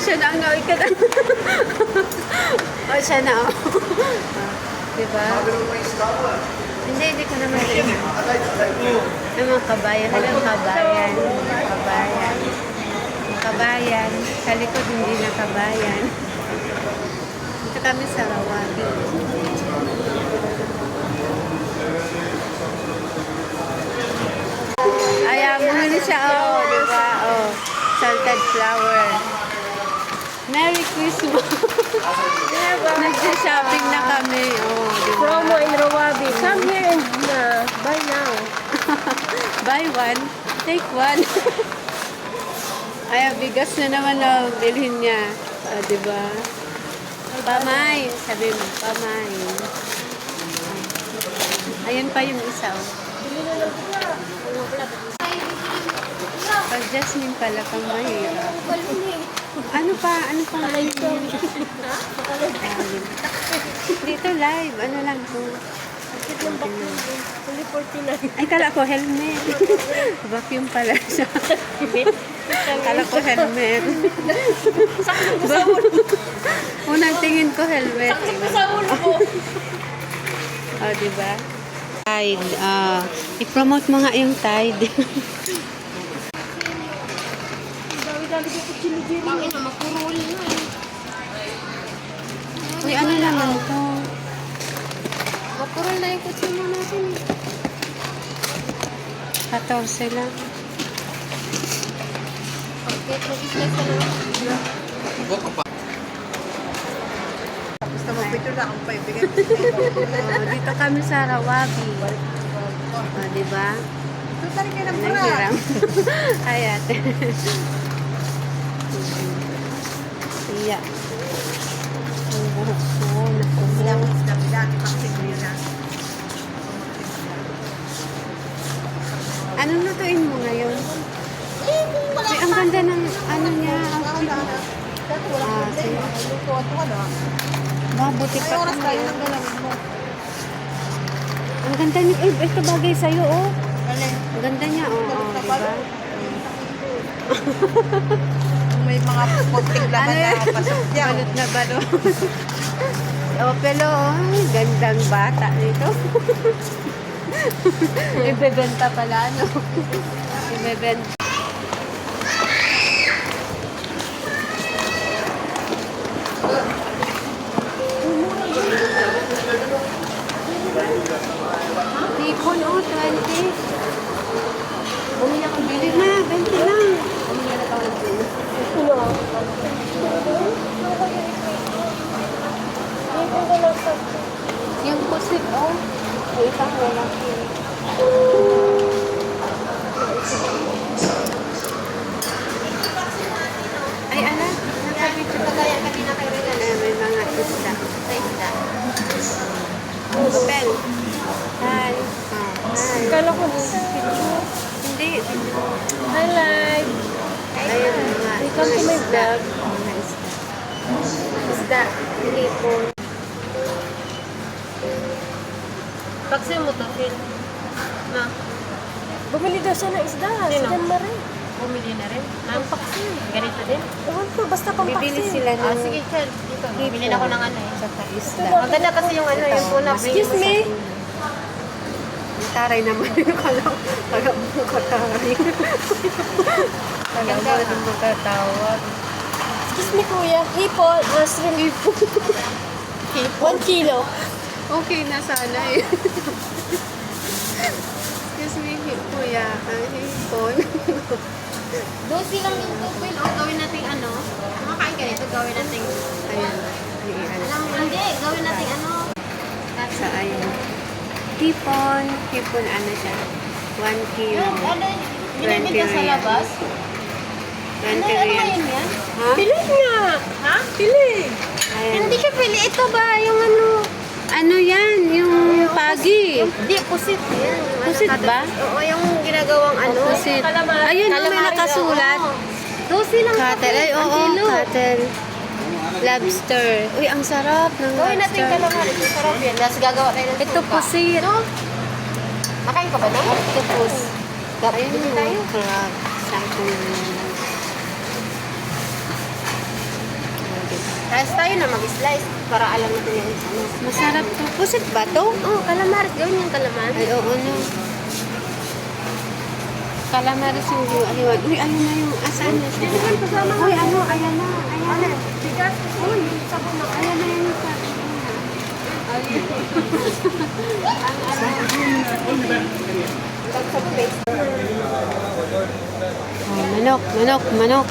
siya na ang naway ka na. O, siya na, o. Diba? Hindi ko naman yun. Ang mga kabayan. Halang kabayan. Kabayan. Kabayan. Sa likod, hindi na kabayan. Dito kami sa Rawagi. Ayan, bumili siya, oh, diba? Oh, salted flower. Merry Christmas! Nag-shopping na kami, oh, diba? Promo in Rawabi. Come here and buy now. Buy one, take one. Ayan, bigas na naman na bilhin niya. Oh, diba? Pamay, sabi mo, pamay. Ayan pa yung isa, oh. Pag Jasmine pala pang mahirap. Ano pa? Dito live. Ano lang to? Ay, kala ko helmet. Vacuum pala siya. Kala ko helmet. Unang tingin ko helmet. Oh, diba? Tide. I-promote mo nga yung Tide. Bakit na makurul na eh. Uy, ano naman to? Makurul na yung kutsi mo natin. 14 lang. Okay, mag-slice ka na. Basta mag-picture na akong paibigay. Dito kami sa Rawagi. Diba? Ito tayo kayo ng Naghiram. Ay, ate. Iya. Ang buhok ko. Ginamit na dati pang sigrina. Ano lutuin mo ngayon? Ay, ang ganda ng ano niya. Sige. Mabuti pa Oras ito. tayo ng galamit mo. Ang ganda niya. Eh, ito bagay sa'yo, oh. Alin? Ang ganda niya, oh. Diba? May mga konting laman Ano na yan? pasok dyan. Balot na balot. Oh, pero gandang bata nito. Ibebenta pala, ano? Ibebenta. Tipon, oh, 20. Bumili ako, bili na, 20 lang. Bumili na ako ng 20. Yung pusit, oh. May isang lalaki. Ay, anak. Nakabito pa kaya kanina kayo rin. May mga isda. Sa isda. Papel. Hi. Hi. Kala ko picture. Hindi. Hi, live. Ayun, mga Welcome to my isda. vlog. Mga isda. Isda. Pilipon. Paksi mo to, Phil. Na. Bumili daw siya ng isda. Sino? Si Jan Marie. Bumili na rin. Ang paksi. Ganito din. Ewan ko, basta pang paksi. Bibili sila ng Sige, Chel. Dito. Bumili na ako ng ano eh. saka isda. Maganda kasi yung ano, yung tuna. Excuse me. Taray naman yung kala mo kataray. Kala mo yung magkatawag. Excuse me, kuya. Hipon. Shrimp. Hipon. 1 kilo. Okay na sana eh. Excuse me, kuya. Hipon. Dosi lang yung tupil. O, gawin natin ano. Makakain ka nito, gawin natin. Ayan. Alam mo, hindi. Gawin natin ano. Sa ayan. Hipon. Hipon ano siya? 1 kilo. Yung, ano, binibenta sa labas. 20 Ano reals. yun yan? Ha? Pili nga. Ha? Pili. Ayan. Hindi siya pili. Ito ba? Yung ano? Ano yan? Yung pagi. Hindi, pusit. Yan. Yung Pusit kada- ba? Oo, yung ginagawang ano. Pusit. Calamari. Ayun, may Calamari, nakasulat. oo. Dosi lang. Cutter. Ay, Ang oo. kilo. Cutter. Lobster. Uy, ang sarap ng Gawin natin lobster. calamari. Ito sarap yan. Tapos gagawa tayo ng Ito suka. pusit. No? Nakain ka ba na? Octopus. Ayun Ayun tayo. yung crab. Sample na naman. Tapos tayo na mag-slice para alam natin yung ano. Masarap to. Pusit ba to? Oh, calamares. Gawin yung calamares. Ay, oo, no. Calamares yung hiwa. Uy, ano na yung asan na siya? Uy, ano, ayan na. Ayan na. Bigas. Uy, sabon na. Ayan na yung sa... Oh, manok, manok, manok.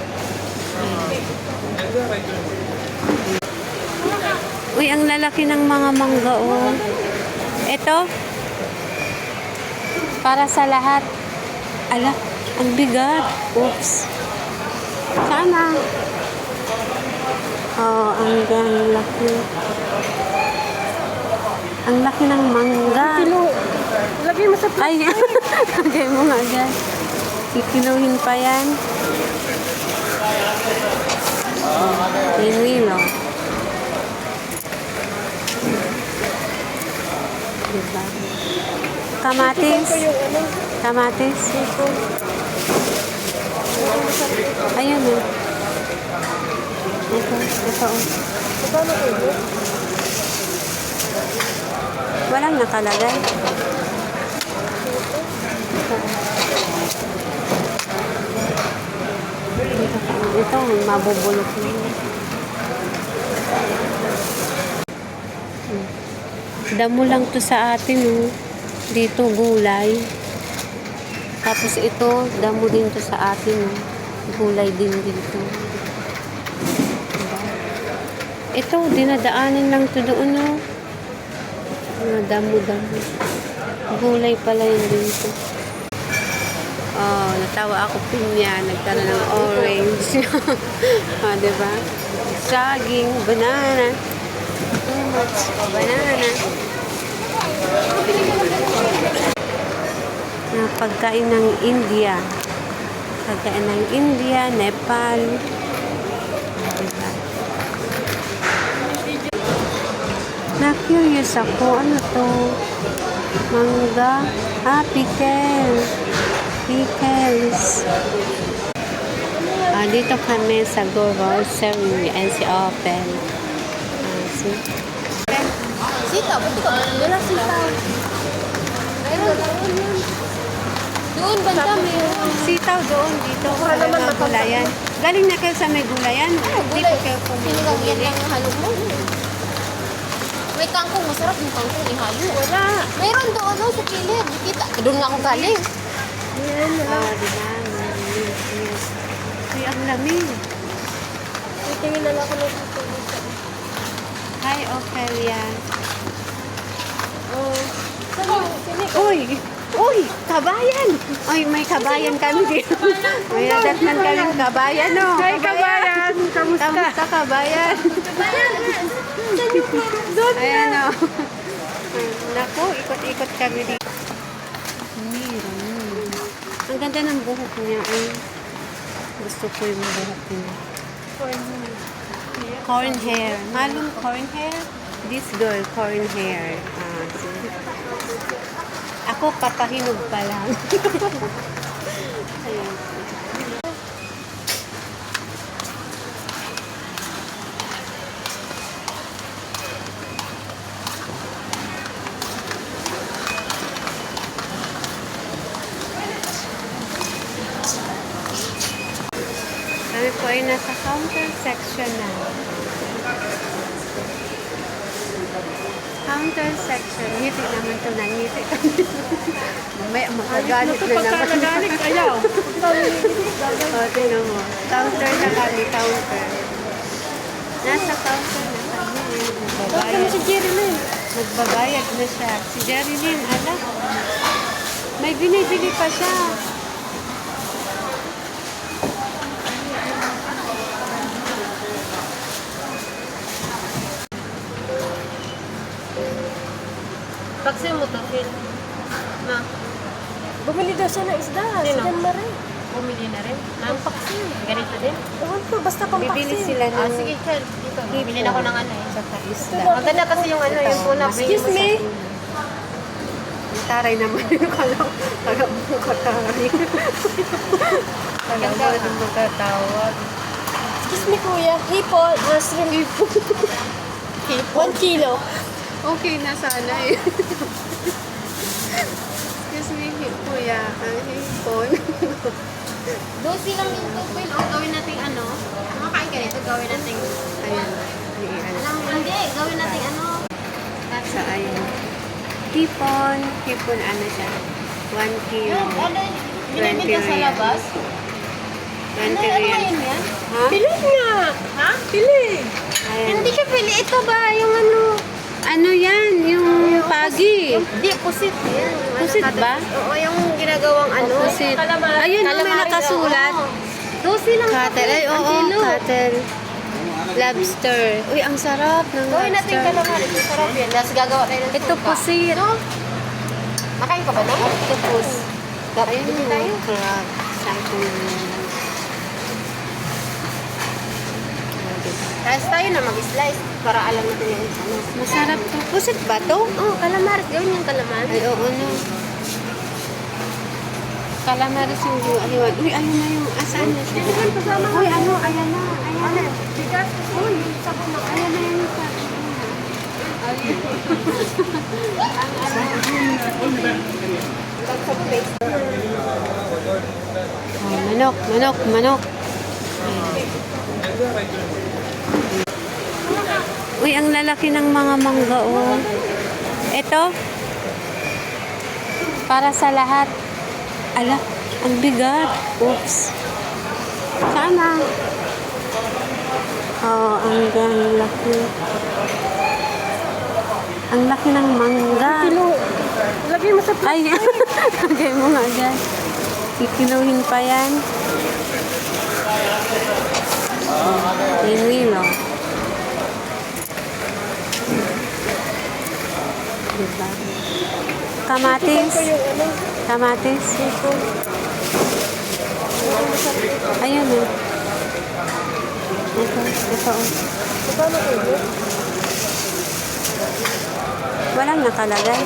Uy, ang lalaki ng mga mangga, oh. Ito, para sa lahat. Ala, ang bigat. Oops. Sana. Oh, ang laki. Ang laki ng mangga. Lagay mo sa Ay, lagay mo nga dyan. Kikiluhin pa yan. Pinilo. Diba? Kamatis. Kamatis. Ayun o. Ito, ito o. Walang nakalagay. Ito, mabubulok na. Damo lang to sa atin, oh. Dito, gulay. Tapos ito, damo din to sa atin, oh. Gulay din dito. Diba? Ito, dinadaanan lang to doon, oh. Mga damo-damo. Gulay pala yun dito. Oh, natawa ako pinya. Nagkaroon ng orange. Oh, diba? Saging, banana. Too much banana. Pagkain ng India. Pagkain ng India, Nepal. Diba? Na-curious ako. Ano to? Mangga. Ah, pickle. Pickles. Dito kami sa grocery and si Open. See? Sitaw. Ba't ikaw? Wala sitaw. Doon, banda meron. Sitaw doon, dito. Sa mga gulayan. Galing na kayo sa may gulayan. Dito kayo Sinigang yan pumili. lang yung halo mo. May kangkong. Masarap yung kangkong ihalo. Wala. Meron doon oh, sa kilid. Kita. Doon nga ako galing. Yan. Oh, diba? Yes. Uy, ang lamig. Tingin na lang ako ng tutulog sa Hi, Ophelia. Oh. Uy! Uy! Kabayan! Uy, may kabayan kami dito. May adatman kami kabayan, no? Hi, kabayan! Kamusta? Kamusta, kabayan? Ayan, no? Naku, ikot-ikot kami dito. Ang ganda ng buhok niya. Ay, gusto ko yung buhok niya. Corn hair. Malum corn hair? This girl, corn hair. See? Ako, papahinog pa lang. Ayan. Kami po ay nasa counter section na. Counter section. Ngiti naman ito na. Ngiti kami. May makagalit na naman. Nagalit, ayaw. O, tingnan mo. Counter na kami. Counter. Nasa counter na kami. Magbabayad. Si Jerilyn. Magbabayad na siya. Si Jerilyn, ala. May binibili pa siya. Taksi mo to, Phil. Na, Bumili daw siya ng isda. Sino? Sigan na rin. bumili na rin. Na, Ang paksi. ganito din. Ewan ko, basta pang Bibili paksi. sila ng Sige, Chel. Dito. Bumili na ako ng ano eh. saka isda. Maganda kasi yung ano, yung tuna. Excuse me? Taray naman yung kala mo kataray. Kala mo Ganda. yung matatawag. Excuse me, kuya. Hipon. Shrimp. Hipon. 1 kilo. Okay na sana eh. Excuse me, kuya. Ang hipon. Dosi lang yung tupil. O, gawin natin ano. Makakain ka nito, gawin natin. Ayan. Alam mo, hindi. Gawin natin ano. So, ayan. Hipon. Hipon ano siya? 1 kilo. Yung ano, binibenta sa 20 labas. 20 Ano real. yun yan? Ha? Pili nga. Ha? Pili. Ayan. Hindi siya pili. Ito ba? Yung ano? Ano yan? Yung pagi. Hindi, pusit. Yan. Yung ano, Pusit natin- ba? Oo, yung ginagawang ano. Pusit. Calamari. Ayun, may Calamari, nakasulat. oo. Dosi lang. Cutter. Ay, Ang oo. kilo. Cutter. Lobster. Uy, ang sarap ng Gawin natin lobster. calamari. Ito sarap yan. Tapos gagawa tayo ng Ito suka. pusit. Makain ka ba na? Octopus. Ayun Ayun tayo. yung crab. Sampo na yan. Tapos tayo na mag-slice para alam natin yung ano. Masarap to. Pusit ba to? Oo, calamari. Gawin yung calamari. Ay, oo, no. Calamares yung hiwa. Uy, ayun na yung asan na siya. Uy, ano, ayan na. Ayan na. Uy, sabon na. Ayan na yung sabi. Oh, manok, manok, manok. Uy, ang lalaki ng mga mangga, oh. Ito, para sa lahat. Ala, ang bigat. Oops. Sana. Oh, ang laki. Ang laki ng mangga. Kilo. Lagay mo sa Ay, lagay mo nga dyan. Kikiluhin pa yan. Pinilo. Diba? Kamatis. Kamatis. Ayun o. Ito o. Walang nakalagay.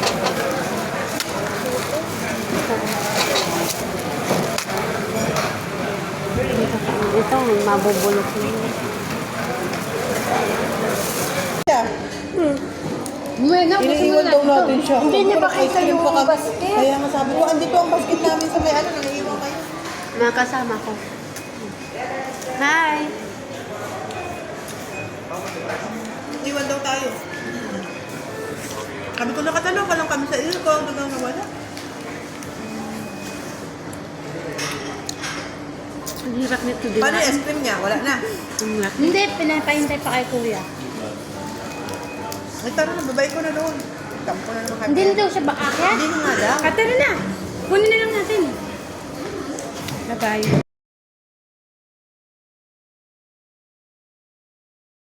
Ito, mabubulok na. Iniiwan daw natin siya. Hindi niya makita yung basket. Kaya nga sabi ko, andito ang basket namin sa may ano, nangiiwan kayo. Mga kasama ko. Hi! Iwan daw tayo. Sabi ko, nakatanong ka lang kami sa iyo ko, hanggang nawala. Ang hirap nito din. Paano yung ice cream niya? Wala na. Ang laki. Hindi, pinapahintay pa kay kuya. Ay, tara na, babay ko na doon. Tampo na naman kami. Hindi na daw siya ba akyat? Hindi na nga daw. Tara na. Kunin na lang natin.